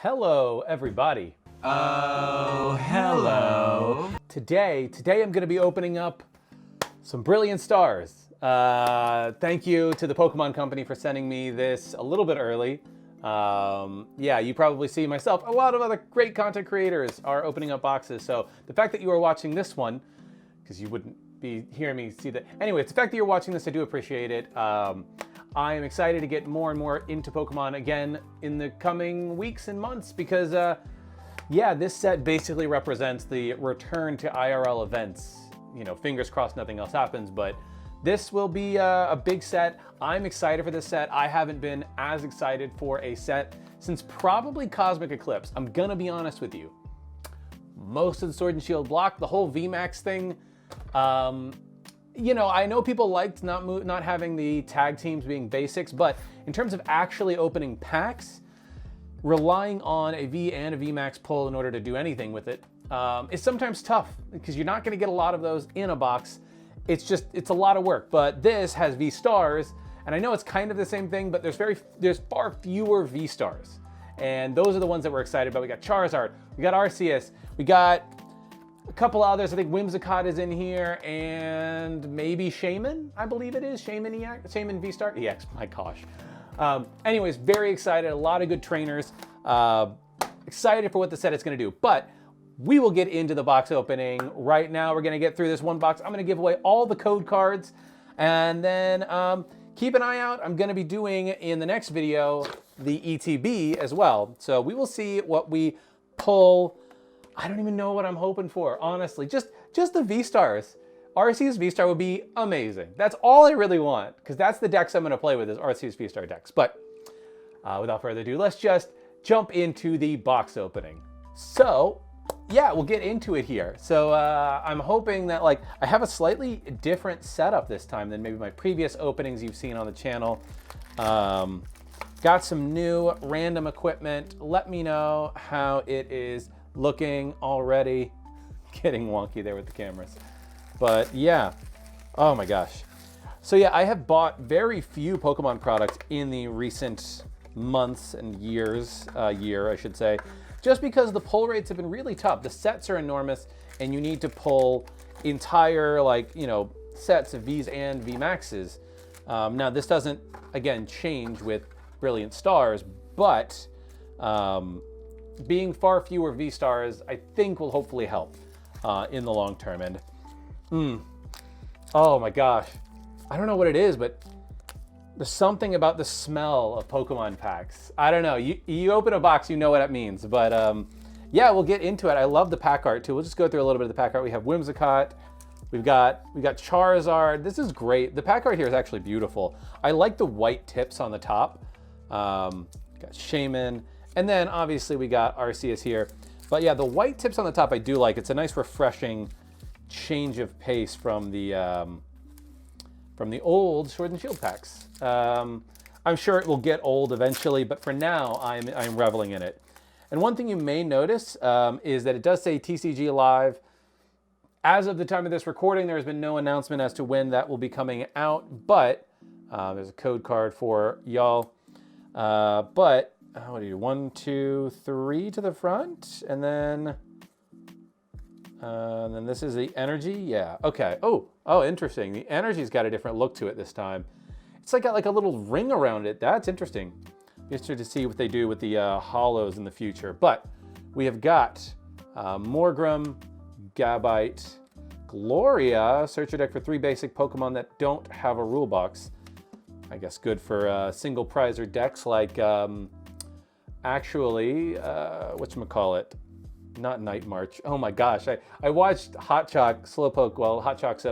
Hello, everybody. Oh, hello. Today I'm going to be opening up some Brilliant Stars. Thank you to the Pokemon Company for sending me this a little bit early. Yeah, you probably see myself. A lot of other great content creators are opening up boxes. So the fact that you are watching this one, because you wouldn't be hearing me see that. Anyway, it's the fact that you're watching this, I do appreciate it. I am excited to get more and more into Pokemon again in the coming weeks and months because, yeah, this set basically represents the return to IRL events. You know, fingers crossed nothing else happens, but this will be a big set. I'm excited for this set. I haven't been as excited for a set since probably Cosmic Eclipse. I'm gonna be honest with you. Most of the Sword and Shield block, the whole VMAX thing, you know, I know people liked not having the tag teams being basics, but in terms of actually opening packs, relying on a V and a VMAX pull in order to do anything with it is sometimes tough because you're not going to get a lot of those in a box. It's a lot of work. But this has VStars, and I know it's kind of the same thing, but there's far fewer VStars, and those are the ones that we're excited about. We got Charizard, we got Arceus, we got a couple others. I think Whimsicott is in here, and maybe Shaman, I believe it is. Shaman EX, Shaman VStar EX, my gosh. Anyways, very excited, a lot of good trainers. Excited for what the set is gonna do, but we will get into the box opening. Right now, we're gonna get through this one box. I'm gonna give away all the code cards, and then keep an eye out. I'm gonna be doing in the next video, the ETB as well. So we will see what we pull. I don't even know what I'm hoping for, honestly. Just the V-Stars. Arceus V-Star would be amazing. That's all I really want, because that's the decks I'm gonna play with is Arceus V-Star decks. But without further ado, let's just jump into the box opening. So, yeah, we'll get into it here. So I'm hoping that, like, I have a slightly different setup this time than maybe my previous openings you've seen on the channel. Got some new random equipment. Let me know how it is looking already. Getting wonky there with the cameras. But yeah, oh my gosh. So yeah, I have bought very few Pokemon products in the recent months and years, I should say, just because the pull rates have been really tough. The sets are enormous and you need to pull entire, like, you know, sets of Vs and VMAXs. Now this doesn't, again, change with Brilliant Stars, but being far fewer V-Stars, I think will hopefully help in the long term. And oh my gosh, I don't know what it is, but there's something about the smell of Pokemon packs. I don't know, you open a box, you know what it means. But yeah, we'll get into it. I love the pack art too. We'll just go through a little bit of the pack art. We have Whimsicott, we got Charizard. This is great. The pack art here is actually beautiful. I like the white tips on the top. Got Shaman. And then obviously we got Arceus here. But yeah, the white tips on the top I do like. It's a nice refreshing change of pace from the old Sword and Shield packs. I'm sure it will get old eventually, but for now I'm reveling in it. And one thing you may notice is that it does say TCG Live. As of the time of this recording, there has been no announcement as to when that will be coming out, but there's a code card for y'all. But what do you do? 1, 2, 3 to the front, and then this is the energy. Yeah. Okay. Oh, interesting. The energy's got a different look to it this time. It's like got like a little ring around it. That's interesting. Interested to see what they do with the hollows in the future. But we have got Morgrem, Gabite, Gloria. Search your deck for 3 basic Pokemon that don't have a rule box. I guess good for single prizer decks like. Actually, whatchamacallit, not Night March. Oh my gosh, I watched Hotchalk's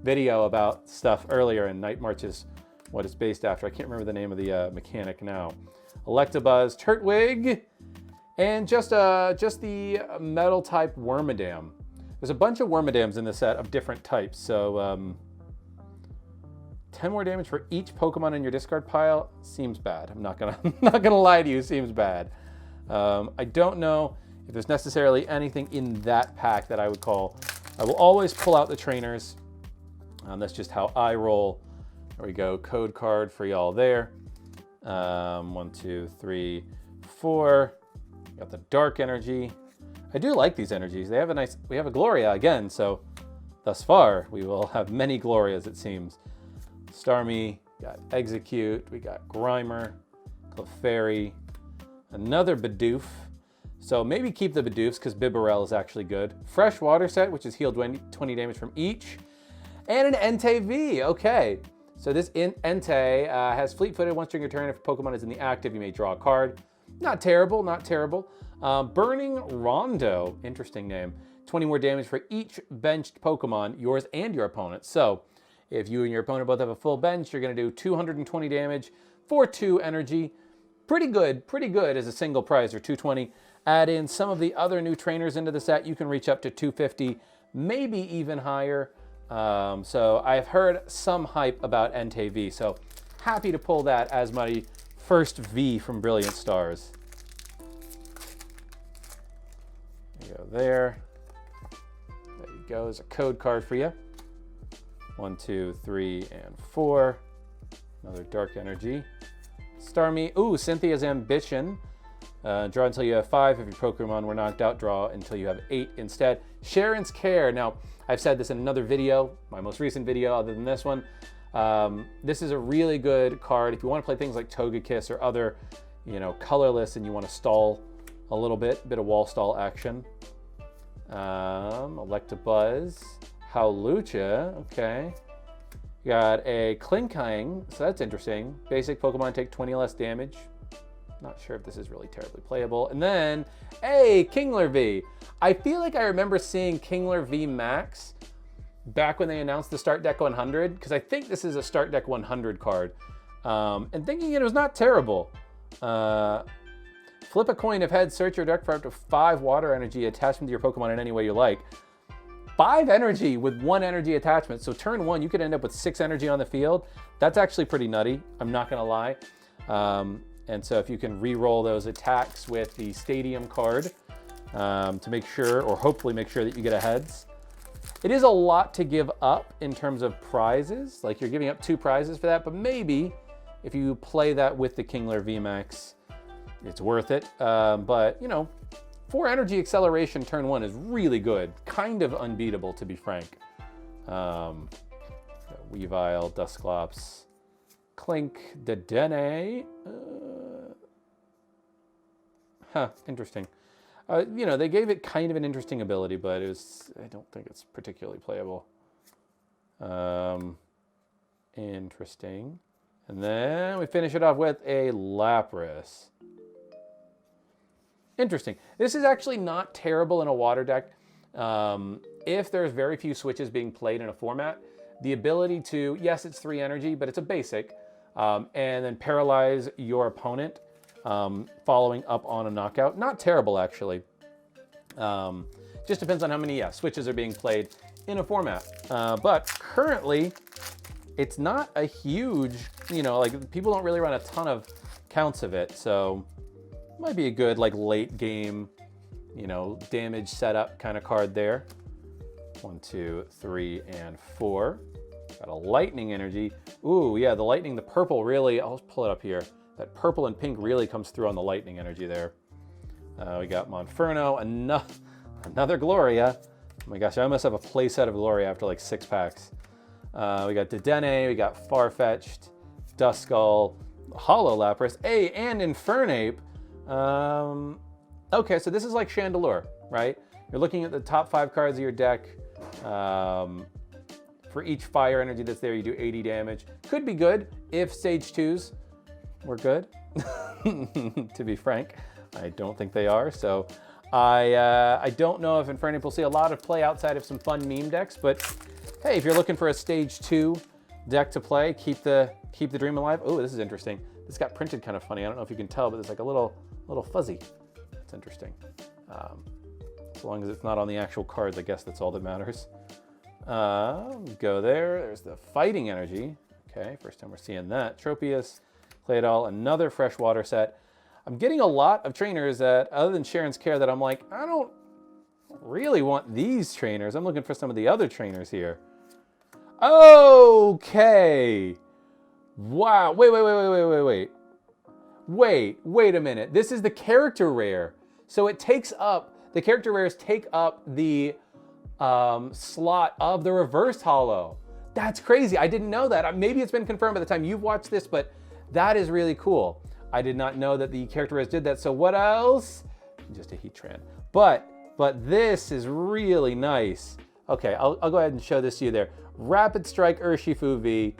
video about stuff earlier, and Night March is what it's based after. I can't remember the name of the mechanic now. Electabuzz, Turtwig, and just the metal type Wormadam. There's a bunch of Wormadams in the set of different types, so 10 more damage for each Pokemon in your discard pile seems bad. I'm not gonna lie to you, seems bad. I don't know if there's necessarily anything in that pack that I would call. I will always pull out the trainers. That's just how I roll. There we go, code card for y'all there. 1, 2, 3, 4. got the dark energy. I do like these energies. They have we have a Gloria again, so thus far we will have many Glorias, it seems. Starmie, got Execute, we got Grimer, Clefairy, another Bidoof. So maybe keep the Bidoofs because Bibarel is actually good. Fresh Water Set, which is healed 20 damage from each. And an Entei V, okay. So this Entei has Fleet-Footed. Once during your turn, if a Pokemon is in the active, you may draw a card. Not terrible, not terrible. Burning Rondo, interesting name. 20 more damage for each benched Pokemon, yours and your opponent's. So if you and your opponent both have a full bench, you're gonna do 220 damage for 2 energy. Pretty good as a single prize, or 220. Add in some of the other new trainers into the set, you can reach up to 250, maybe even higher. So I've heard some hype about Entei V, so happy to pull that as my first V from Brilliant Stars. There you go there. There you go, there's a code card for you. 1, 2, 3, and 4. Another Dark Energy. Starmie, ooh, Cynthia's Ambition. Draw until you have 5. If your Pokemon were knocked out, draw until you have 8 instead. Sharon's Care. Now, I've said this in another video, my most recent video other than this one. This is a really good card if you want to play things like Togekiss or other, colorless, and you want to stall a little bit of wall stall action. Electabuzz, Howlucha, okay. You got a Klinkang, so that's interesting. Basic Pokemon take 20 less damage. Not sure if this is really terribly playable. And then, hey, Kingler V. I feel like I remember seeing Kingler V Max back when they announced the Start Deck 100, because I think this is a Start Deck 100 card. And thinking it was not terrible. Flip a coin of heads, search your deck for up to 5 water energy attachment to your Pokemon in any way you like. 5 energy with 1 energy attachment. So turn 1, you could end up with 6 energy on the field. That's actually pretty nutty, I'm not gonna lie. And so if you can re-roll those attacks with the Stadium card to make sure, or hopefully make sure that you get a heads. It is a lot to give up in terms of prizes. Like you're giving up 2 prizes for that, but maybe if you play that with the Kingler VMAX, it's worth it. But 4 energy acceleration turn 1 is really good. Kind of unbeatable, to be frank. Weavile, Dusclops, Clink, Dedenne. Interesting. They gave it kind of an interesting ability, but I don't think it's particularly playable. Interesting. And then we finish it off with a Lapras. Interesting. This is actually not terrible in a water deck. If there's very few switches being played in a format, the ability to, yes, it's 3 energy, but it's a basic, and then paralyze your opponent following up on a knockout. Not terrible, actually. Just depends on how many switches are being played in a format. But currently, it's not a huge, people don't really run a ton of counts of it, so might be a good late game, damage setup kind of card there. 1, 2, 3, and 4. Got a Lightning Energy. Ooh, yeah, the Lightning, the purple really, I'll pull it up here. That purple and pink really comes through on the Lightning Energy there. We got Monferno, another Gloria. Oh my gosh, I almost have a play set of Gloria after 6 packs. We got Dedenne, we got Farfetch'd, Duskull, Hollow Lapras, and Infernape. Okay, so this is like Chandelure, right? You're looking at the top 5 cards of your deck. For each fire energy that's there, you do 80 damage. Could be good if stage 2s were good, to be frank. I don't think they are, so I don't know if Infernape will see a lot of play outside of some fun meme decks, but hey, if you're looking for a stage 2 deck to play, keep the dream alive. Oh, this is interesting. This got printed kind of funny. I don't know if you can tell, but it's a little fuzzy. It's interesting. As long as it's not on the actual cards, I guess that's all that matters. Go there. There's the Fighting Energy. Okay, first time we're seeing that. Tropius, Claydol, another freshwater set. I'm getting a lot of trainers that, other than Sharon's Care, that I'm like, I don't really want these trainers. I'm looking for some of the other trainers here. Okay. Wow. Wait a minute. This is the character rare. So it takes up, the character rares take up the slot of the reverse holo. That's crazy. I didn't know that. Maybe it's been confirmed by the time you've watched this, but that is really cool. I did not know that the character rares did that. So what else? Just a Heatran. But this is really nice. Okay, I'll go ahead and show this to you there. Rapid Strike Urshifu V.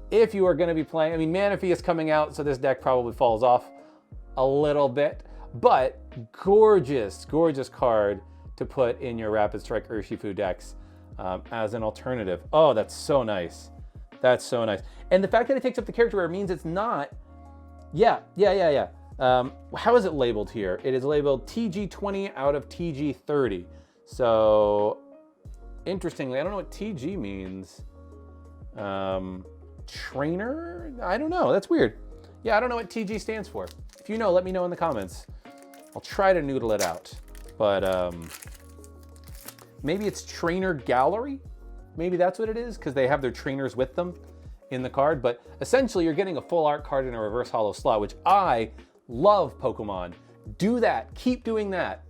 If you are going to be playing, I mean, Manaphy is coming out, so this deck probably falls off a little bit. But gorgeous, gorgeous card to put in your Rapid Strike Urshifu decks as an alternative. Oh, that's so nice. That's so nice. And the fact that it takes up the character rare means it's not, yeah. How is it labeled here? It is labeled TG20 out of TG30. So, interestingly, I don't know what TG means. Trainer? I don't know. That's weird. Yeah, I don't know what TG stands for. If you know, let me know in the comments. I'll try to noodle it out. But maybe it's Trainer Gallery? Maybe that's what it is, because they have their trainers with them in the card. But essentially, you're getting a full art card in a reverse holo slot, which I love. Pokemon. Do that. Keep doing that.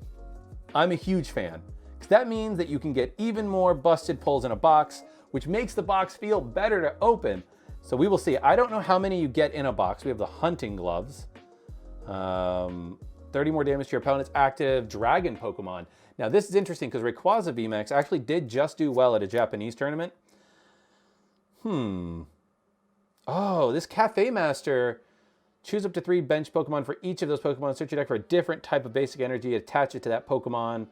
I'm a huge fan. Because that means that you can get even more busted pulls in a box, which makes the box feel better to open. So we will see. I don't know how many you get in a box. We have the hunting gloves. 30 more damage to your opponent's active dragon Pokemon. Now this is interesting because Rayquaza VMAX actually did just do well at a Japanese tournament. Oh, this Cafe Master. Choose up to 3 bench Pokemon for each of those Pokemon. Search your deck for a different type of basic energy. Attach it to that Pokemon.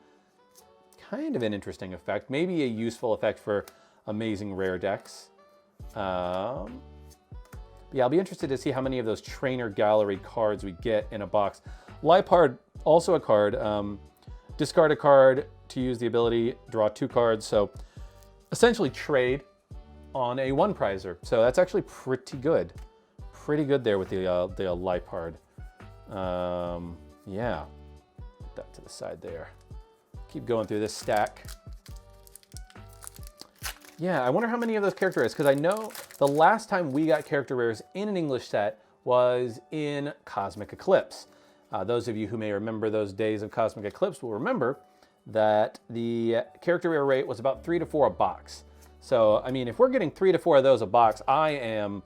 Kind of an interesting effect. Maybe a useful effect for amazing rare decks. Yeah, I'll be interested to see how many of those Trainer Gallery cards we get in a box. Liepard, also a card. Discard a card to use the ability, draw 2 cards. So essentially trade on a 1-prizer. So that's actually pretty good. Pretty good there with the Liepard. Yeah, put that to the side there. Keep going through this stack. Yeah, I wonder how many of those character rares, because I know the last time we got character rares in an English set was in Cosmic Eclipse. Those of you who may remember those days of Cosmic Eclipse will remember that the character rare rate was about 3 to 4 a box. So, I mean, if we're getting 3 to 4 of those a box, I am...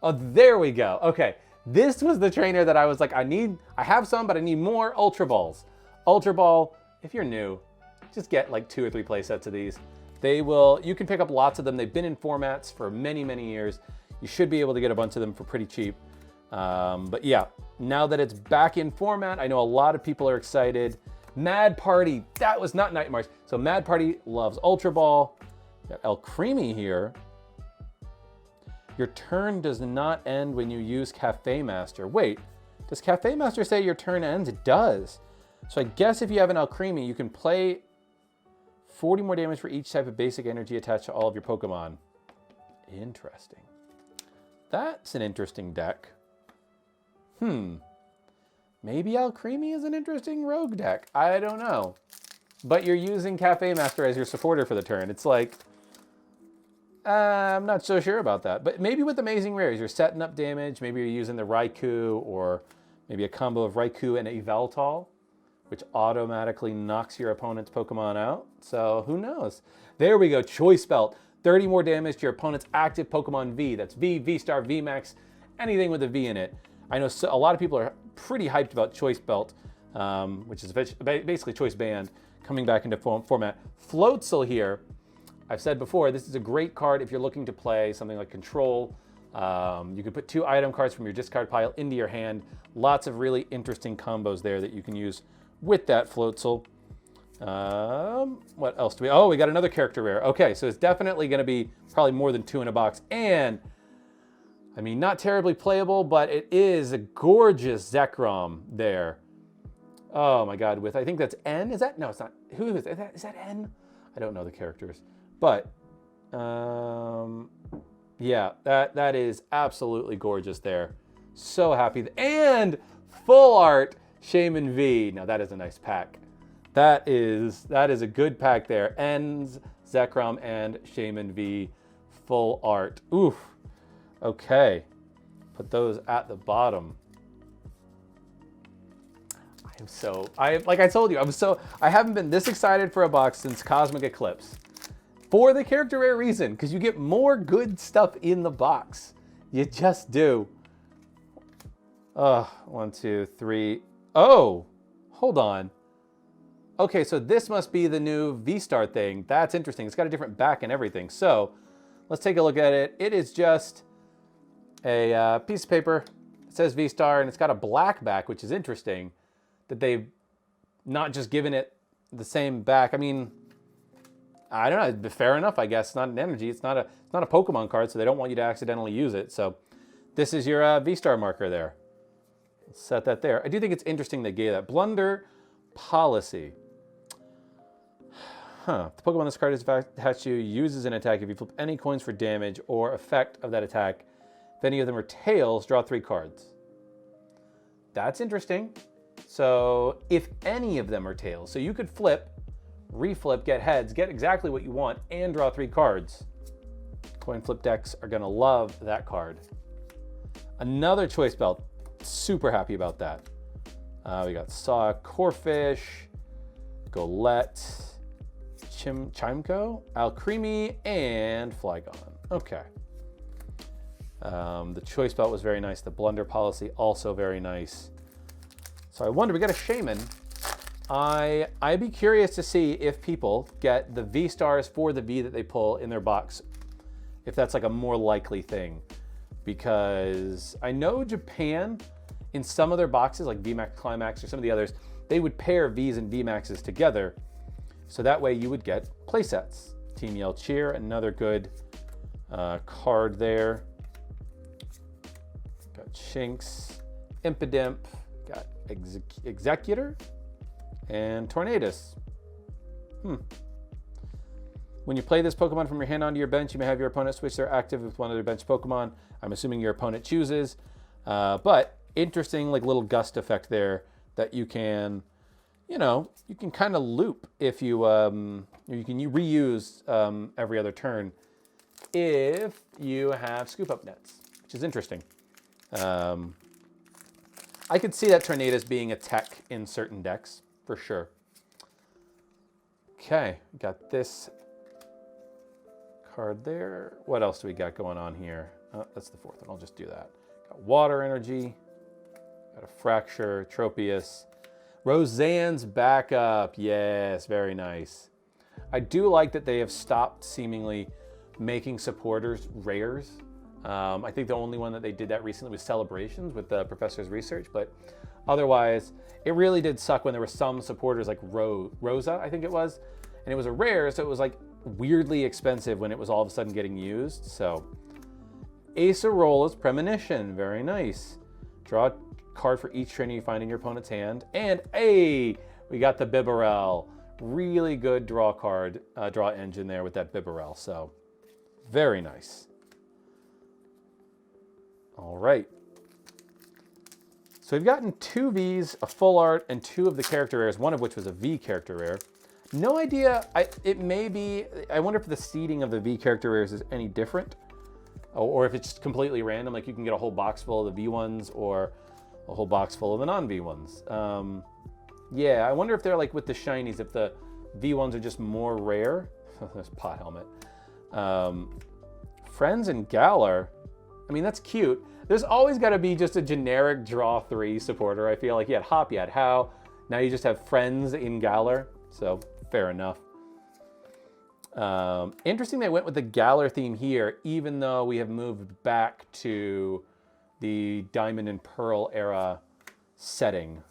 Oh, there we go. Okay, this was the trainer that I was like, I have some, but I need more Ultra Balls. Ultra Ball, if you're new, just get like 2 or 3 play sets of these. You can pick up lots of them. They've been in formats for many, many years. You should be able to get a bunch of them for pretty cheap. But yeah, now that it's back in format, I know a lot of people are excited. Mad Party, that was not Nightmares. So Mad Party loves Ultra Ball. Got El Creamy here. Your turn does not end when you use Cafe Master. Wait, does Cafe Master say your turn ends? It does. So I guess if you have an El Creamy, you can play 40 more damage for each type of basic energy attached to all of your Pokemon. Interesting. That's an interesting deck. Maybe Alcremie is an interesting rogue deck. I don't know. But you're using Cafe Master as your supporter for the turn. It's like, I'm not so sure about that. But maybe with Amazing Rares, you're setting up damage. Maybe you're using the Raikou, or maybe a combo of Raikou and Yveltal, which automatically knocks your opponent's Pokemon out. So who knows? There we go, Choice Belt. 30 more damage to your opponent's active Pokemon V. That's V, V-Star, V-Max, anything with a V in it. I know a lot of people are pretty hyped about Choice Belt, which is basically Choice Band, coming back into format. Floatzel here, I've said before, this is a great card if you're looking to play something like Control. You can put 2 item cards from your discard pile into your hand. Lots of really interesting combos there that you can use with that Floatzel. What else do we... Oh, we got another character rare. Okay, so it's definitely going to be probably more than 2 in a box. And, I mean, not terribly playable, but it is a gorgeous Zekrom there. Oh my god, with... I think that's N? Is that... No, it's not. Who is that? Is that N? I don't know the characters. But, yeah, that is absolutely gorgeous there. So happy. And full art Shaman V. Now, that is a nice pack. That is a good pack there. Ends, Zekrom, and Shaman V full art. Oof. Okay. Put those at the bottom. I Like I told you, I haven't been this excited for a box since Cosmic Eclipse. For the character rare reason, because you get more good stuff in the box. You just do. 1, 2, 3. Oh, hold on. Okay, so this must be the new VStAR thing. That's interesting. It's got a different back and everything. So let's take a look at it. It is just a piece of paper. It says VStAR, and it's got a black back, which is interesting that they've not just given it the same back. I mean, I don't know. Fair enough, I guess. It's not an energy. It's not a Pokemon card, so they don't want you to accidentally use it. So this is your VStAR marker there. Let's set that there. I do think it's interesting they gave that. Blunder Policy. The Pokemon this card is attached to uses an attack. If you flip any coins for damage or effect of that attack, if any of them are tails, draw 3 cards. That's interesting. So if any of them are tails, so you could flip, reflip, get heads, get exactly what you want, and draw 3 cards. Coin flip decks are gonna love that card. Another choice belt, super happy about that. We got Saw, Corfish, Golett, Chimco, Alcremie, and Flygon. Okay. The choice belt was very nice. The Blunder Policy also very nice. So I wonder, we got a Shaman. I'd be curious to see if people get the V-Stars for the V that they pull in their box. If that's like a more likely thing. Because I know Japan, in some of their boxes, like VMAX Climax or some of the others, they would pair Vs and VMAXs together. So that way you would get playsets. Team Yell Cheer, another good card there. Got Shinx, Impidimp, got Executor, and Tornadus. When you play this Pokemon from your hand onto your bench, you may have your opponent switch their active with one of their bench Pokemon. I'm assuming your opponent chooses. But interesting, like little gust effect there that you can, you can kind of loop if you can reuse every other turn if you have scoop up nets, which is interesting. I could see that Tornadus being a tech in certain decks for sure. Okay, got this card there. What else do we got going on here? Oh, that's the 4th one. I'll just do that. Got Water Energy. Got a Fracture, Tropius. Roseanne's backup. Yes, very nice. I do like that they have stopped seemingly making supporters rares. I think the only one that they did that recently was Celebrations with the Professor's Research, but otherwise, it really did suck when there were some supporters like Rosa, I think it was, and it was a rare, so it was like weirdly expensive when it was all of a sudden getting used. So Acerola's Premonition, very nice. Draw a card for each trainer you find in your opponent's hand, and we got the Bibarel. Really good draw card, draw engine there with that Bibarel, so very nice. All right. So we've gotten 2 Vs, a full art, and 2 of the character rares, one of which was a V character rare. No idea, it may be, I wonder if the seeding of the V character rares is any different, or if it's just completely random, like you can get a whole box full of the V ones or a whole box full of the non-V ones. Yeah, I wonder if they're like with the shinies, if the V ones are just more rare. There's Pot Helmet. Friends and Galar, I mean, that's cute. There's always got to be just a generic draw 3 supporter. I feel like you had Hop, you had How. Now you just have Friends in Galar. So fair enough. Interesting they went with the Galar theme here, even though we have moved back to the Diamond and Pearl era setting.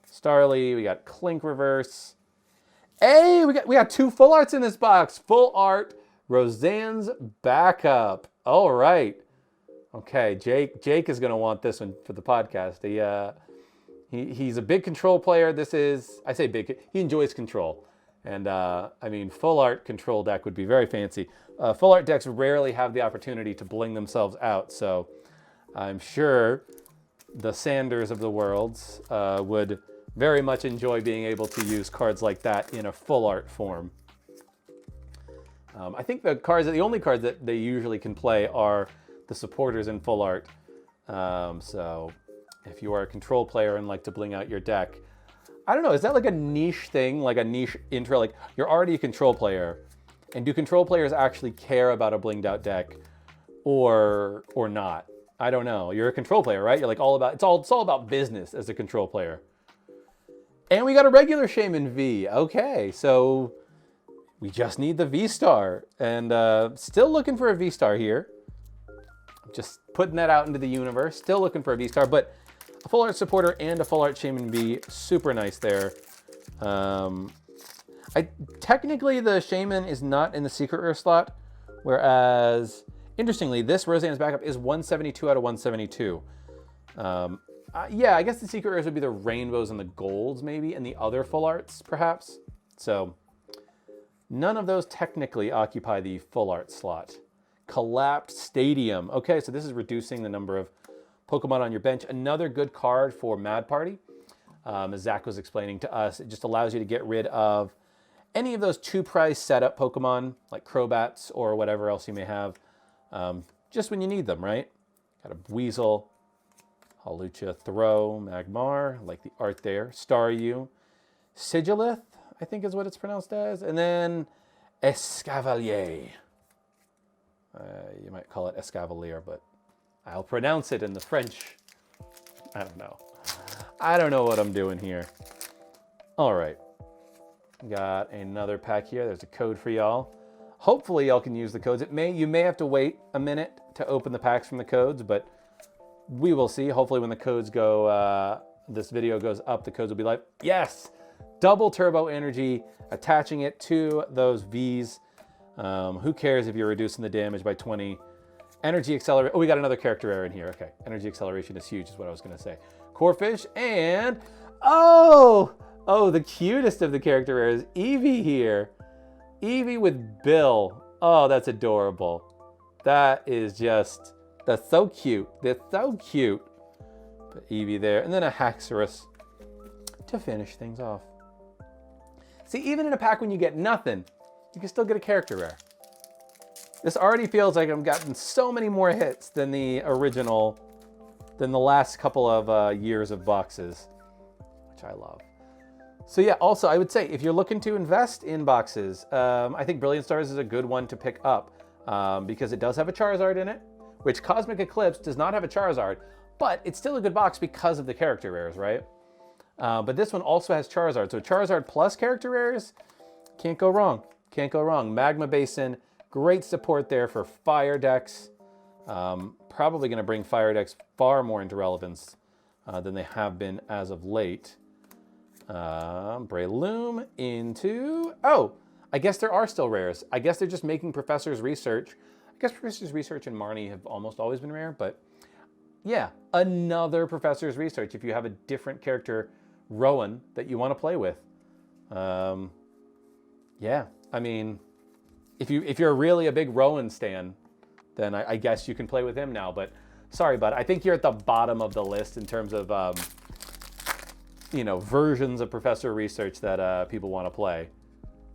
Starly, we got Clink Reverse. Hey, we got 2 full arts in this box. Full art, Roseanne's backup. All right. Okay, Jake is going to want this one for the podcast. He's a big control player. I say big, he enjoys control. And I mean, full art control deck would be very fancy. Full art decks rarely have the opportunity to bling themselves out. So I'm sure the Sanders of the worlds would very much enjoy being able to use cards like that in a full art form. I think the only cards that they usually can play are the supporters in full art. So if you are a control player and like to bling out your deck, I don't know, is that like a niche thing, like a niche intro? Like you're already a control player, and do control players actually care about a blinged out deck or not? I don't know. You're a control player, right? You're like all about, it's all about business as a control player. And we got a regular Shaman V. Okay, so we just need the VStAR, and still looking for a VStAR here. Just putting that out into the universe. Still looking for a VStAR, but a full art supporter and a full art Shaman V, super nice there. Technically the Shaman is not in the secret rare slot, whereas interestingly, this Roseanne's backup is 172 out of 172. Yeah, I guess the secret rares would be the rainbows and the golds maybe, and the other full arts perhaps. So none of those technically occupy the full art slot. Collapsed Stadium. Okay, so this is reducing the number of Pokemon on your bench. Another good card for Mad Party. As Zach was explaining to us, it just allows you to get rid of any of those 2-price setup Pokemon, like Crobats or whatever else you may have, just when you need them, right? Got a Weasel, Hawlucha, Throw, Magmar, like the art there, Staryu, Sigilith, I think is what it's pronounced as, and then Escavalier. You might call it Escavalier, but I'll pronounce it in the French. I don't know. I don't know what I'm doing here. All right. Got another pack here. There's a code for y'all. Hopefully y'all can use the codes. You may have to wait a minute to open the packs from the codes, but we will see. Hopefully when the codes go, this video goes up, the codes will be like, yes, double turbo energy, attaching it to those Vs. Who cares if you're reducing the damage by 20? Energy acceleration. Oh, we got another character rare in here. Okay. Energy acceleration is huge is what I was going to say. Corphish and, oh, the cutest of the character rares, Eevee here. Eevee with Bill. Oh, that's adorable. That is just, that's so cute. That's so cute. Put Eevee there. And then a Haxorus to finish things off. See, even in a pack when you get nothing, you can still get a character rare. This already feels like I've gotten so many more hits than the original, than the last couple of years of boxes, which I love. So yeah, also I would say if you're looking to invest in boxes, I think Brilliant Stars is a good one to pick up because it does have a Charizard in it, which Cosmic Eclipse does not have a Charizard, but it's still a good box because of the character rares, right? But this one also has Charizard. So Charizard plus character rares, can't go wrong. Can't go wrong. Magma Basin, great support there for fire decks. Probably going to bring fire decks far more into relevance than they have been as of late. Breloom into... Oh, I guess there are still rares. I guess they're just making Professor's Research. I guess Professor's Research and Marnie have almost always been rare, but yeah, another Professor's Research if you have a different character, Rowan, that you want to play with. Yeah, I mean, if you're really a big Rowan stan, then I guess you can play with him now. But sorry, bud, I think you're at the bottom of the list in terms of, you know, versions of Professor Research that people want to play.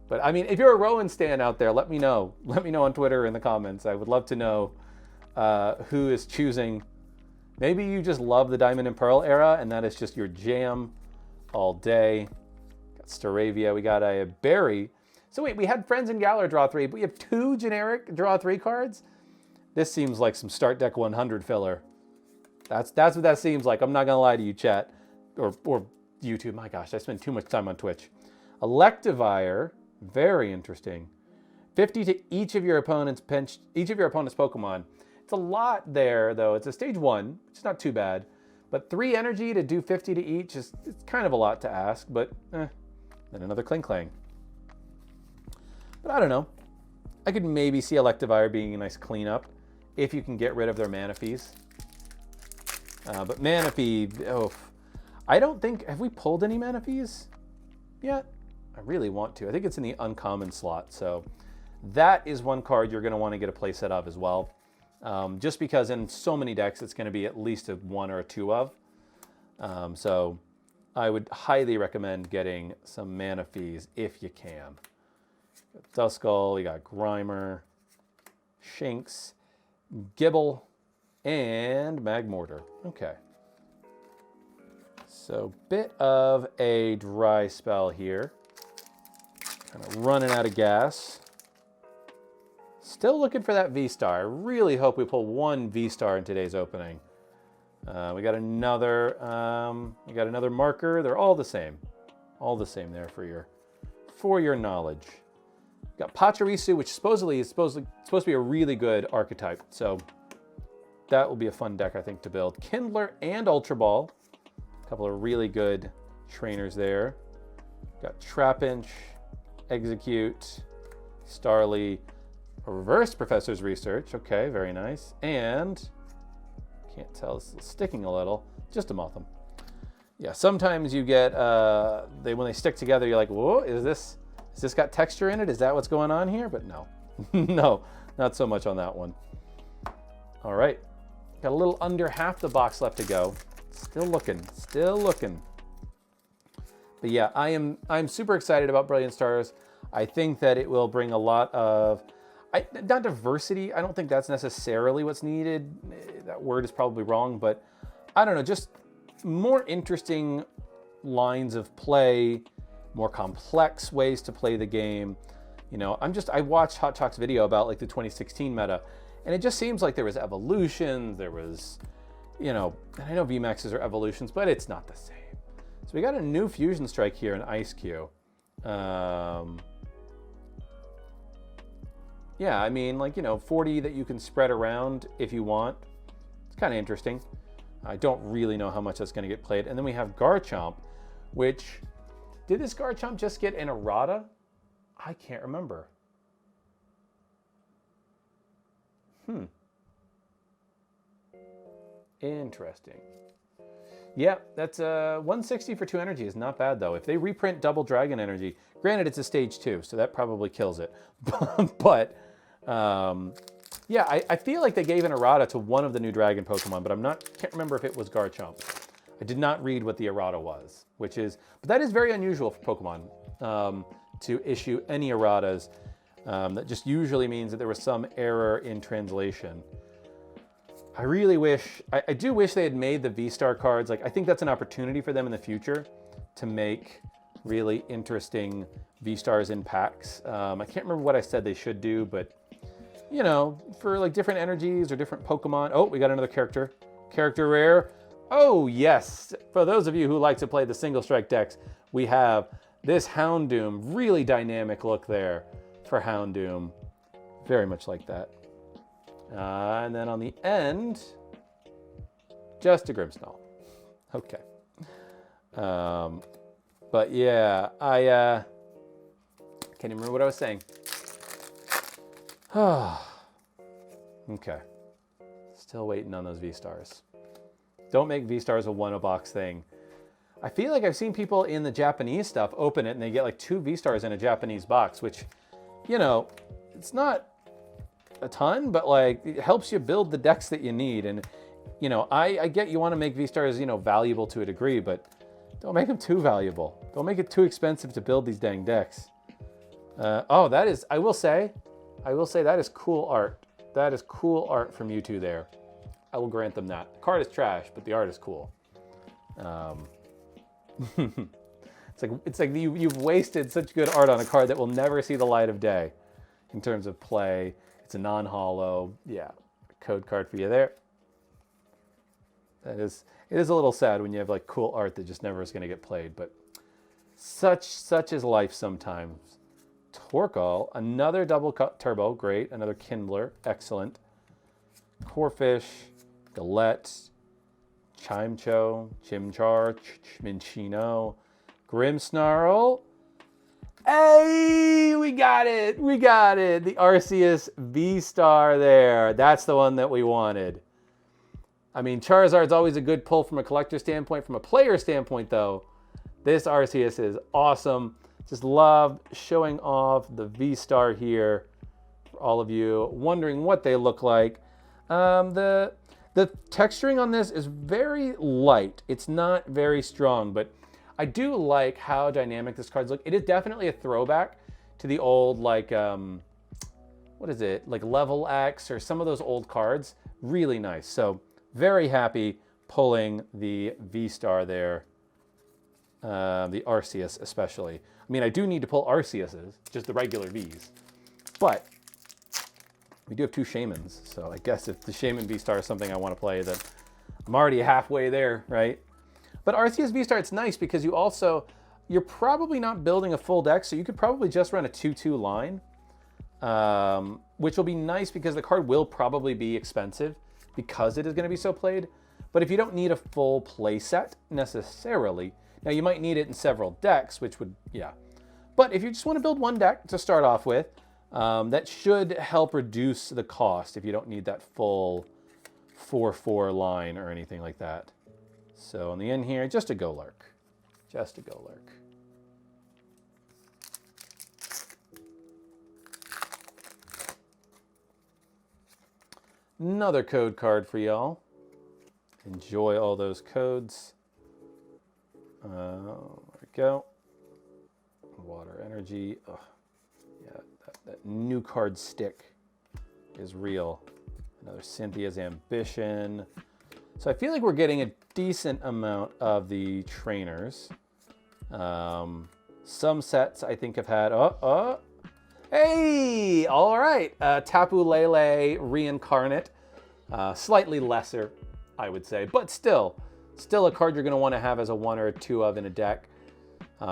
But I mean, if you're a Rowan stan out there, let me know. Let me know on Twitter in the comments. I would love to know who is choosing. Maybe you just love the Diamond and Pearl era, and that is just your jam all day. Got Staravia, we got a Berry. So wait, we had Friends and Galar draw 3, but we have 2 generic draw 3 cards? This seems like some Start Deck 100 filler. That's what that seems like. I'm not gonna lie to you, chat. Or YouTube, my gosh, I spend too much time on Twitch. Electivire, very interesting. 50 to each of your opponent's Pokemon. It's a lot there, though. It's a stage 1, which is not too bad. But 3 energy to do 50 to each it's kind of a lot to ask, but then another Kling Klang. But I don't know. I could maybe see Electivire being a nice cleanup if you can get rid of their Manaphy's. But Manaphy, oh, I don't think, have we pulled any Manaphy's yet? I really want to. I think it's in the uncommon slot. So that is one card you're going to want to get a playset of as well. Just because in so many decks, it's going to be at least a 1 or a 2 of. So I would highly recommend getting some Manaphy's if you can. Duskull, we got Grimer, Shinx, Gibble, and Magmortar. Okay. So bit of a dry spell here. Kind of running out of gas. Still looking for that VSTAR. I really hope we pull one VSTAR in today's opening. We got another marker. They're all the same. All the same there for your knowledge. Got Pachirisu, which supposedly is supposed to be a really good archetype. So that will be a fun deck, I think, to build. Kindler and Ultra Ball. A couple of really good trainers there. Got Trapinch, Execute, Starly, a reverse Professor's Research. Okay, very nice. And can't tell, it's sticking a little. Just a Mothim. Yeah, sometimes you get when they stick together, you're like, whoa, is this got texture in it? Is that what's going on here? But no, no, not so much on that one. All right, got a little under half the box left to go. Still looking, still looking. But yeah, I'm super excited about Brilliant Stars. I think that it will bring a lot of, not diversity. I don't think that's necessarily what's needed. That word is probably wrong, but I don't know, just more interesting lines of play, more complex ways to play the game. You know, I watched Hot Chalk's video about like the 2016 meta, and it just seems like there was evolution, there was, you know, and I know VMAXs are evolutions, but it's not the same. So we got a new Fusion Strike here in Ice Q. Yeah, I mean, like, you know, 40 that you can spread around if you want. It's kind of interesting. I don't really know how much that's going to get played. And then we have Garchomp, which, did this Garchomp just get an errata? I can't remember. Interesting. Yeah, that's 160 for 2 energy is not bad, though. If they reprint Double Dragon Energy, granted it's a stage 2, so that probably kills it. But yeah, I feel like they gave an errata to one of the new Dragon Pokemon, but can't remember if it was Garchomp. I did not read what the errata was, but that is very unusual for Pokemon to issue any erratas. That just usually means that there was some error in translation. I really wish, I do wish they had made the VSTAR cards. Like, I think that's an opportunity for them in the future to make really interesting VSTARs in packs. I can't remember what I said they should do, but you know, for like different energies or different Pokemon. Oh, we got another character rare. Oh yes, for those of you who like to play the single strike decks, we have this Houndoom, really dynamic look there for Houndoom. Very much like that. And then on the end, just a Grimmsnarl. Okay. But yeah, I can't even remember what I was saying. Okay. Still waiting on those VStars. Don't make VStars a one-a-box thing. I feel like I've seen people in the Japanese stuff open it and they get like 2 VStars in a Japanese box, which, you know, it's not a ton, but like it helps you build the decks that you need. And you know, I get you want to make VStars, you know, valuable to a degree, but don't make them too valuable. Don't make it too expensive to build these dang decks. Oh, that is, I will say that is cool art. That is cool art from you two there. I will grant them that. The card is trash, but the art is cool. It's like you've wasted such good art on a card that will never see the light of day in terms of play. It's a non-holo. Yeah, code card for you there. It is a little sad when you have like cool art that just never is going to get played, but such is life sometimes. Torkoal, another double cut turbo, great. Another Kindler, excellent. Corphish, Galette, Chimcho, Chimchar, Minchino, Grimmsnarl. Hey, we got it. The Arceus VSTAR there. That's the one that we wanted. I mean, Charizard's always a good pull from a collector standpoint. From a player standpoint, though, this Arceus is awesome. Just love showing off the VSTAR here for all of you wondering what they look like. The texturing on this is very light. It's not very strong, but I do like how dynamic this card's look. It is definitely a throwback to the old, like, what is it? Like Level X or some of those old cards. Really nice. So very happy pulling the VSTAR there the Arceus especially. I mean, I do need to pull Arceuses, just the regular Vs. But we do have 2 Shamans, so I guess if the Shaman VSTAR is something I want to play, then I'm already halfway there, right? But Arceus VSTAR, it's nice because you're probably not building a full deck, so you could probably just run a 2-2 line, which will be nice because the card will probably be expensive because it is going to be so played. But if you don't need a full play set necessarily, now you might need it in several decks, which would, yeah. But if you just want to build one deck to start off with, that should help reduce the cost if you don't need that full 4-4 line or anything like that. So on the end here, just a Golurk. Just a Golurk. Another code card for y'all. Enjoy all those codes. There we go. Water energy. Ugh. Yeah, that new card stick is real. Another Cynthia's Ambition. So I feel like we're getting a decent amount of the trainers. Some sets I think have had, hey, all right. Tapu Lele Reincarnate. Slightly lesser, I would say, but still a card you're going to want to have as a 1 or a 2 of in a deck.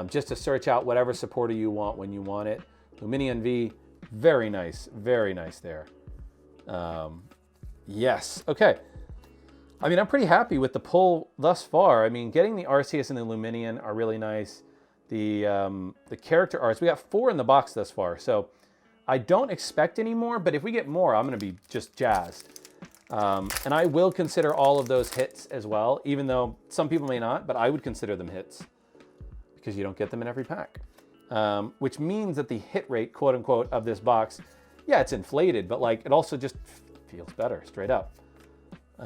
Just to search out whatever supporter you want when you want it. Luminion V, very nice there. Yes, okay. I mean, I'm pretty happy with the pull thus far. I mean, getting the Arceus and the Luminion are really nice. The character arts, we got 4 in the box thus far, so I don't expect any more, but if we get more, I'm going to be just jazzed. And I will consider all of those hits as well, even though some people may not, but I would consider them hits because you don't get them in every pack. Which means that the hit rate, quote unquote, of this box, yeah, it's inflated, but like it also just feels better, straight up. We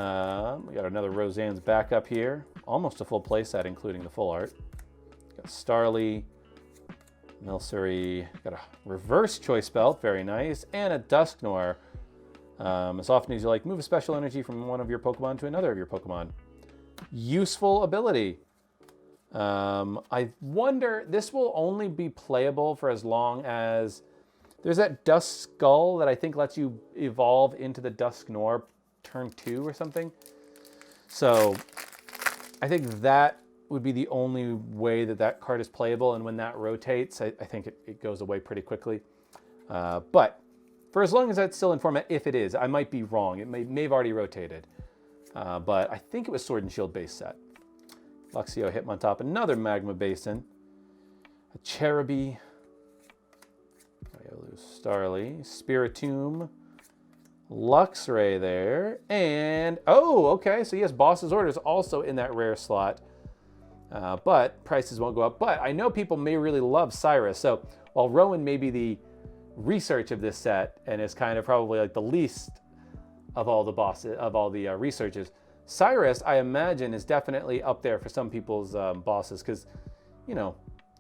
got another Roseanne's backup here. Almost a full playset, including the full art. Got Starly, Milcery, got a reverse choice belt, very nice, and a Dusknoir. As often as you like, move a special energy from one of your Pokemon to another of your Pokemon. Useful ability. I wonder, this will only be playable for as long as there's that Duskull that I think lets you evolve into the Dusknoir turn 2 or something. So I think that would be the only way that card is playable, and when that rotates, I think it goes away pretty quickly. But for as long as that's still in format, if it is, I might be wrong. It may have already rotated. But I think it was Sword and Shield base set. Luxio Hitmontop, another Magma Basin. A Cherubi. Starly. Spiritomb. Luxray there. And, oh, okay. So yes, Boss's Orders also in that rare slot. But prices won't go up. But I know people may really love Cyrus. So while Rowan may be the research of this set and is kind of probably like the least of all the bosses, of all the researches, Cyrus, I imagine, is definitely up there for some people's bosses because, you know,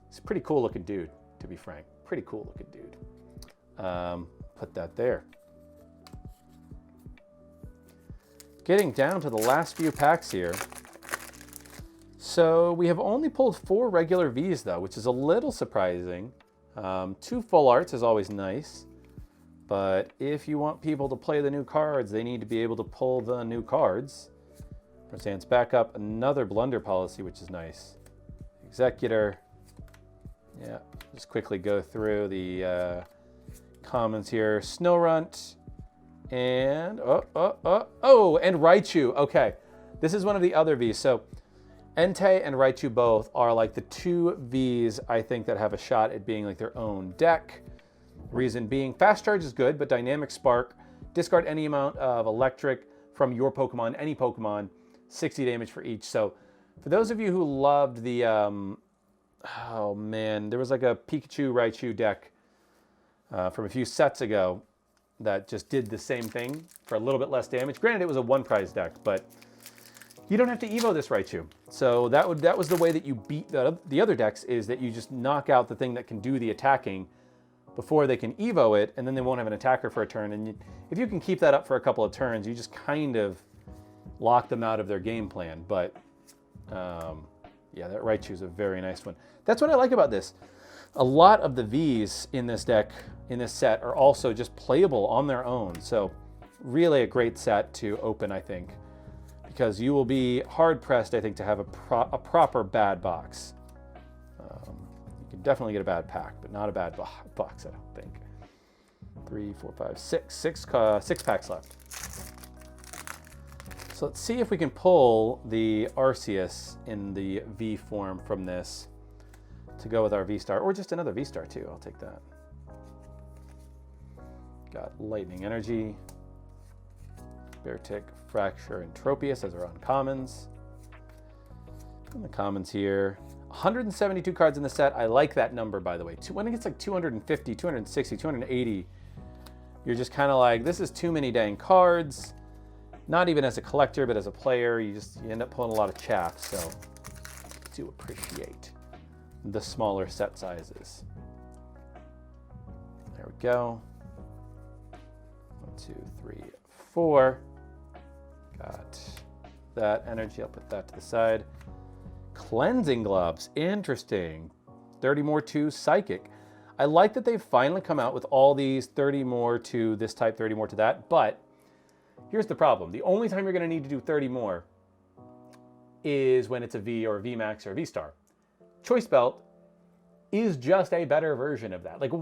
he's a pretty cool looking dude, to be frank. Pretty cool looking dude. Put that there. Getting down to the last few packs here. So we have only pulled 4 regular Vs though, which is a little surprising. 2 full arts is always nice. But if you want people to play the new cards, they need to be able to pull the new cards. Roseanne's backup, another Blunder Policy, which is nice. Executor. Yeah, just quickly go through the commons here. Snowrunt. And, and Raichu. Okay, this is one of the other Vs. So Entei and Raichu both are like the 2 Vs I think that have a shot at being like their own deck. Reason being, Fast Charge is good, but Dynamic Spark, discard any amount of electric from your Pokemon, any Pokemon, 60 damage for each. So for those of you who loved the, oh man, there was like a Pikachu Raichu deck from a few sets ago that just did the same thing for a little bit less damage. Granted, it was a 1-prize deck, but you don't have to Evo this Raichu. So that was the way that you beat the other decks, is that you just knock out the thing that can do the attacking before they can Evo it, and then they won't have an attacker for a turn. And if you can keep that up for a couple of turns, you just kind of lock them out of their game plan. But Yeah, that Raichu is a very nice one. That's what I like about this. A lot of the Vs in this deck, in this set, are also just playable on their own. So really a great set to open, I think, because you will be hard-pressed, I think, to have a proper bad box. You can definitely get a bad pack, but not a bad box, I don't think. 3, 4, 5, 6. Six packs left. So let's see if we can pull the Arceus in the V form from this to go with our VSTAR, or just another VSTAR too. I'll take that. Got Lightning Energy, Beartic, Fracture, and Tropius as our uncommons. And the commons here. 172 cards in the set. I like that number, by the way. When it gets like 250, 260, 280, you're just kind of like, this is too many dang cards. Not even as a collector, but as a player, you end up pulling a lot of chaff. So I do appreciate the smaller set sizes. There we go. 1, 2, 3, 4. Got that energy. I'll put that to the side. Cleansing Gloves. Interesting. 30 more to Psychic. I like that they've finally come out with all these 30 more to this type, 30 more to that, but here's the problem. The only time you're going to need to do 30 more is when it's a V or a VMAX or a VSTAR. Choice Belt is just a better version of that. Like,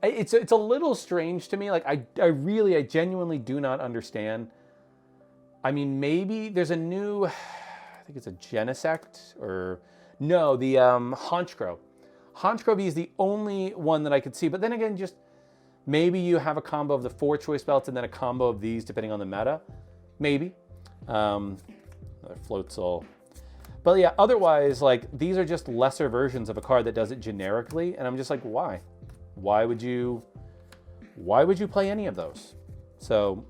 it's a little strange to me. Like, I genuinely do not understand. I mean, maybe there's a new, I think it's a Genesect, or no, the Honchkrow. Honchkrow V is the only one that I could see, but then again, just maybe you have a combo of the 4 Choice Belts and then a combo of these depending on the meta. Maybe. Another Floatzel. But yeah, otherwise, like, these are just lesser versions of a card that does it generically, and I'm just like, why? Why would you play any of those? So,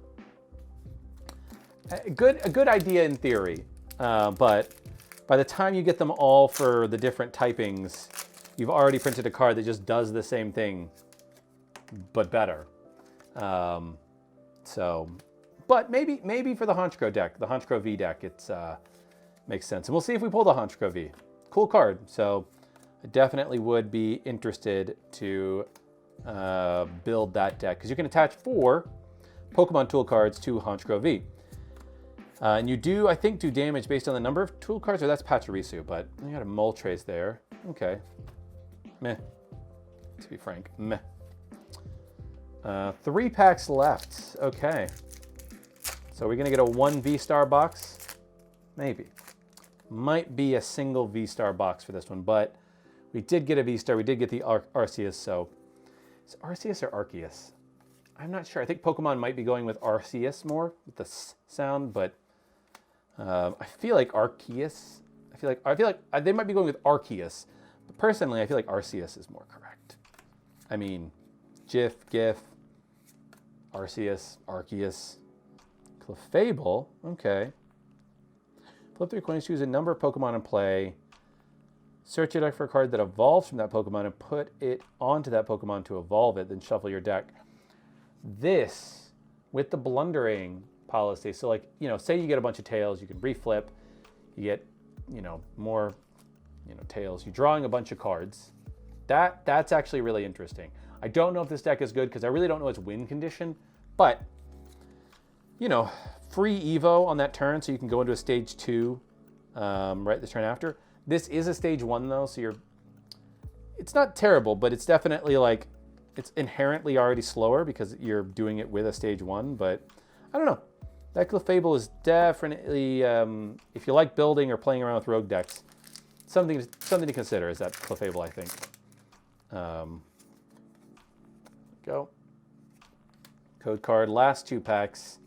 a good idea in theory, but by the time you get them all for the different typings, you've already printed a card that just does the same thing, but better. But maybe for the Honchkrow deck, the Honchkrow V deck, it's makes sense. And we'll see if we pull the Honchkrow V. Cool card. So I definitely would be interested to build that deck, because you can attach 4 Pokemon tool cards to Honchkrow V. And you do, I think, do damage based on the number of tool cards, or that's Pachirisu, but you got a Moltres there. Okay. Meh. To be frank, meh. 3 packs left. Okay. So we're going to get a 1 VSTAR box? Maybe. Might be a single VSTAR box for this one, but we did get a VSTAR. We did get the Arceus, so is it Arceus or Arceus? I'm not sure. I think Pokemon might be going with Arceus more with the S sound, but I feel like Arceus. I feel like they might be going with Arceus, but personally, I feel like Arceus is more correct. I mean, GIF, Arceus, Arceus, Clefable. Okay. Flip 3 coins, choose a number of Pokemon in play. Search your deck for a card that evolves from that Pokemon and put it onto that Pokemon to evolve it, then shuffle your deck. This, with the blundering policy, so like, say you get a bunch of tails, you can reflip, you get, more, tails. You're drawing a bunch of cards. That's actually really interesting. I don't know if this deck is good because I really don't know its win condition, but, free Evo on that turn, so you can go into a stage 2 right the turn after. This is a stage 1 though, so it's not terrible, but it's definitely like, it's inherently already slower because you're doing it with a stage 1, but I don't know. That Clefable is definitely, if you like building or playing around with rogue decks, something to consider is that Clefable, I think. Go. Code card, last 2 packs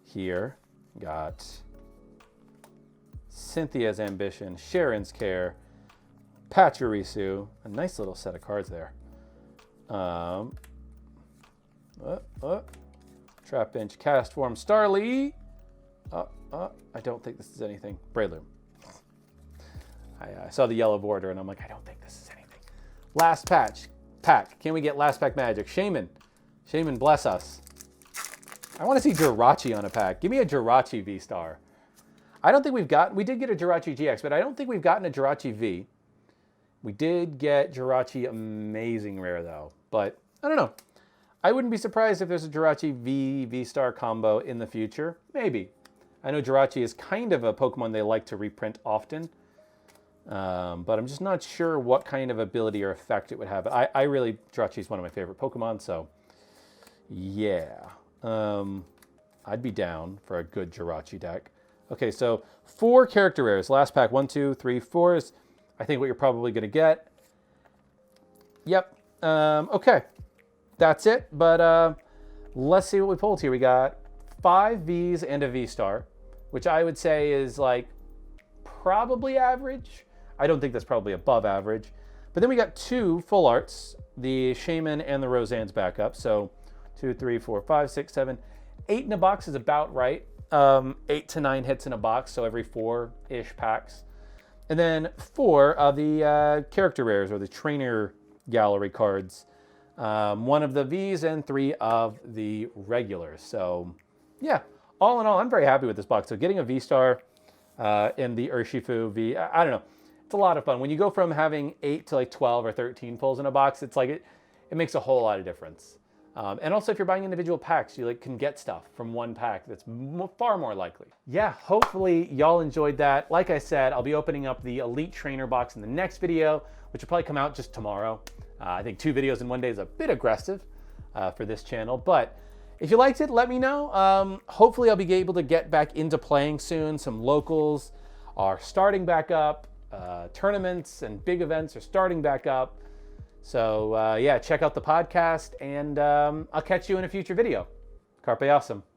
here. Got Cynthia's Ambition, Sharon's Care, Pachirisu, a nice little set of cards there. Trap Bench, Cast Form, Starly. I don't think this is anything. Breloom. I saw the yellow border and I'm like, I don't think this is anything. Last pack. Can we get last pack magic? Shaman, bless us. I want to see Jirachi on a pack. Give me a Jirachi VSTAR. I don't think we did get a Jirachi GX, but I don't think we've gotten a Jirachi V. We did get Jirachi Amazing Rare though, but I don't know. I wouldn't be surprised if there's a Jirachi VStAR combo in the future. Maybe. I know Jirachi is kind of a Pokemon they like to reprint often, but I'm just not sure what kind of ability or effect it would have. Jirachi is one of my favorite Pokemon, so yeah. I'd be down for a good Jirachi deck. Okay, so 4 character rares. Last pack, 1, 2, 3, 4 is, I think, what you're probably going to get. Yep. Okay. That's it. But let's see what we pulled here. We got 5 Vs and a V-Star, which I would say is like probably average. I don't think that's probably above average. But then we got 2 full arts, the Shaman and the Roseanne's backup. So 2, 3, 4, 5, 6, 7, 8 in a box is about right. 8 to 9 hits in a box, so every 4-ish packs. And then 4 of the character rares, or the trainer gallery cards. 1 of the Vs and 3 of the regulars. So yeah, all in all, I'm very happy with this box. So getting a V-Star in the Urshifu V, I don't know. It's a lot of fun. When you go from having 8 to like 12 or 13 pulls in a box, it's like it makes a whole lot of difference. And also, if you're buying individual packs, you can get stuff from one pack. That's far more likely. Yeah, hopefully y'all enjoyed that. Like I said, I'll be opening up the Elite Trainer box in the next video, which will probably come out just tomorrow. I think 2 videos in one day is a bit aggressive for this channel, but if you liked it, let me know. Hopefully I'll be able to get back into playing soon. Some locals are starting back up. Tournaments and big events are starting back up. So yeah, check out the podcast, and I'll catch you in a future video. Carpe awesome.